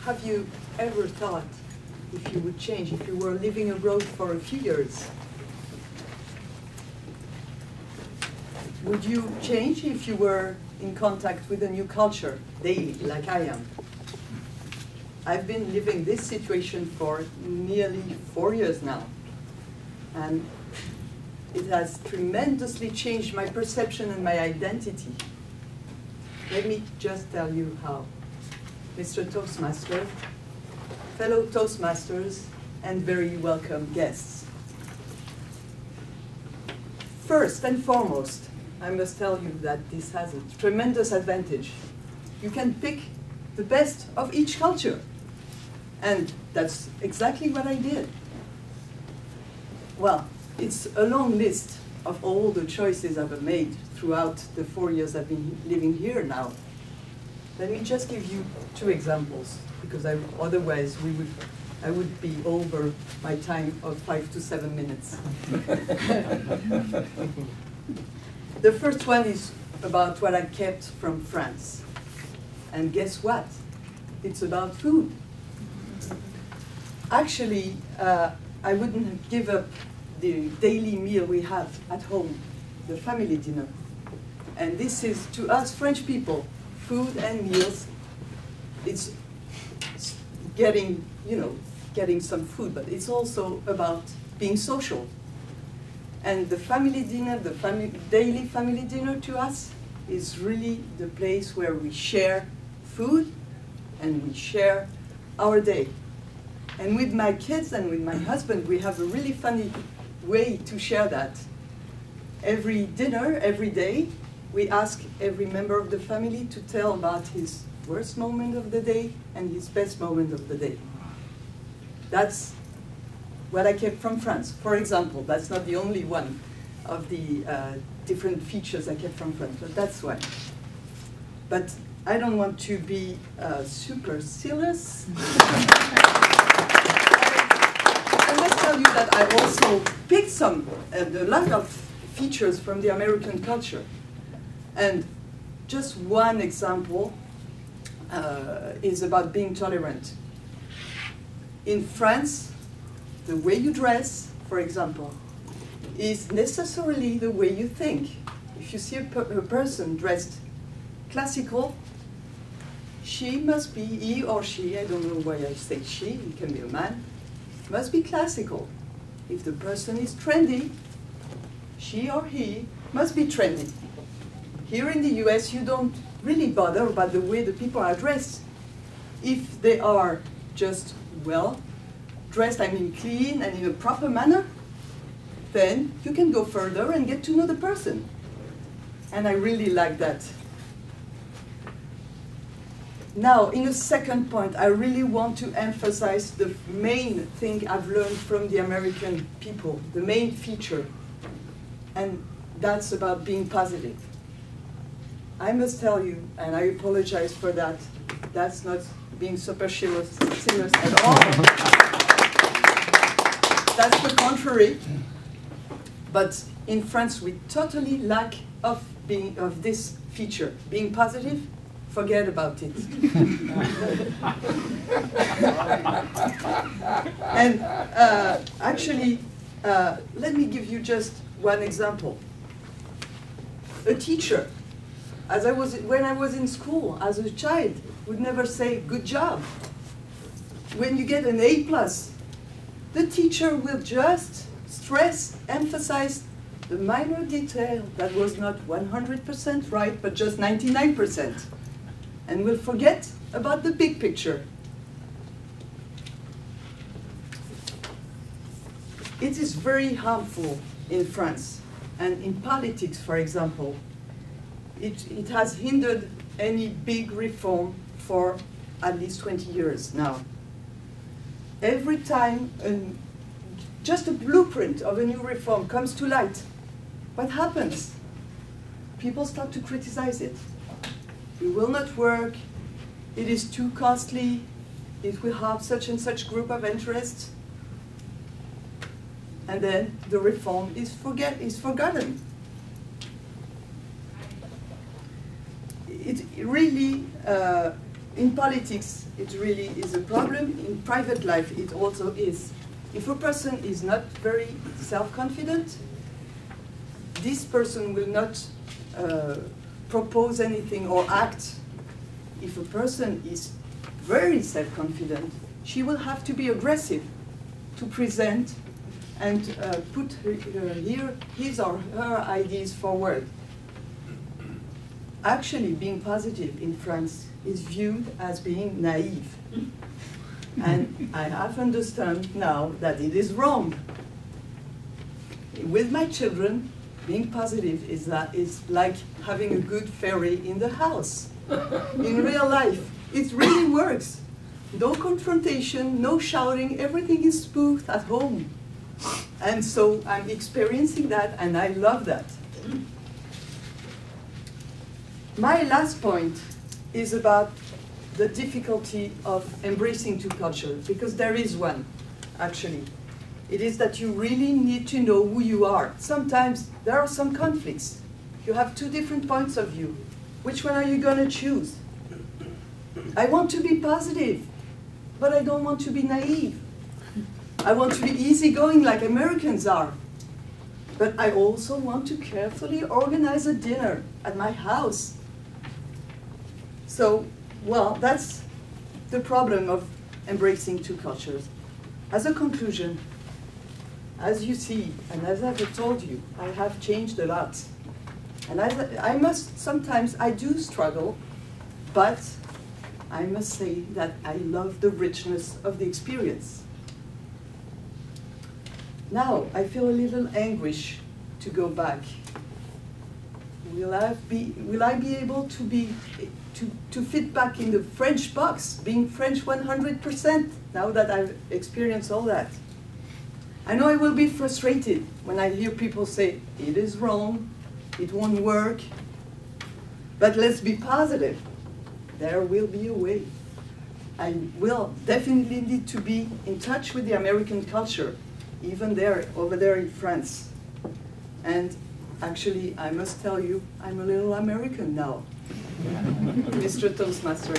have you ever thought if you would change, if you were living abroad for a few years? Would you change if you were in contact with a new culture daily, like I am? I've been living this situation for nearly 4 years now. And it has tremendously changed my perception and my identity. Let me just tell you how. Mr. Toastmaster, fellow Toastmasters, and very welcome guests. First and foremost, I must tell you that this has a tremendous advantage. You can pick the best of each culture. And that's exactly what I did. Well, it's a long list of all the choices I've made throughout the 4 years I've been living here now. Let me just give you 2 examples, because otherwise I would be over my time of 5 to 7 minutes. The first one is about what I kept from France. And guess what? It's about food. Actually, I wouldn't give up the daily meal we have at home, the family dinner. And this is, to us French people, food and meals, it's getting, getting some food, but it's also about being social. And the family dinner, the daily family dinner to us is really the place where we share food and we share our day. And with my kids and with my husband, we have a really funny way to share that. Every dinner, every day, we ask every member of the family to tell about his worst moment of the day and his best moment of the day. That's what I kept from France. For example, that's not the only one of the different features I kept from France, but that's one. But I don't want to be supercilious. I must tell you that I also picked a lot of features from the American culture. And just one example is about being tolerant. In France, the way you dress, for example, is necessarily the way you think. If you see a person dressed classical, he or she, I don't know why I say she, it can be a man, must be classical. If the person is trendy, she or he must be trendy. Here in the US, you don't really bother about the way the people are dressed. If they are just well dressed, I mean clean and in a proper manner, then you can go further and get to know the person. And I really like that. Now, in a second point, I really want to emphasize the main thing I've learned from the American people, the main feature, and that's about being positive. I must tell you, and I apologize for that, that's not being super serious at all. That's the contrary. But in France, we totally lack of this feature. Being positive, forget about it. And actually, let me give you just one example. A teacher, when I was in school as a child, would never say good job. When you get an A+, the teacher will just emphasize the minor detail that was not 100% right, but just 99%. And will forget about the big picture. It is very harmful in France. And in politics, for example, it has hindered any big reform for at least 20 years now. Every time just a blueprint of a new reform comes to light, what happens? People start to criticize it. It will not work, it is too costly, it will have such and such group of interests. And then the reform is forgotten. It really In politics, it really is a problem. In private life, it also is. If a person is not very self-confident, this person will not propose anything or act. If a person is very self-confident, she will have to be aggressive to present and put his or her ideas forward. Actually, being positive in France is viewed as being naive. And I have understood now that it is wrong. With my children, being positive is like having a good fairy in the house. In real life, it really works. No confrontation, no shouting, everything is smooth at home. And so I'm experiencing that, and I love that. My last point is about the difficulty of embracing two cultures, because there is one, actually. It is that you really need to know who you are. Sometimes there are some conflicts. You have two different points of view. Which one are you going to choose? I want to be positive, but I don't want to be naive. I want to be easygoing like Americans are. But I also want to carefully organize a dinner at my house. So, well, that's the problem of embracing two cultures. As a conclusion, as you see, and as I've told you, I have changed a lot. And I must, sometimes I do struggle, but I must say that I love the richness of the experience. Now, I feel a little anguish to go back. Will I be able to fit back in the French box, being French 100%, now that I've experienced all that? I know I will be frustrated when I hear people say, it is wrong, it won't work, but let's be positive. There will be a way. I will definitely need to be in touch with the American culture, even there, over there in France. And actually, I must tell you, I'm a little American now. Mr. Toastmaster.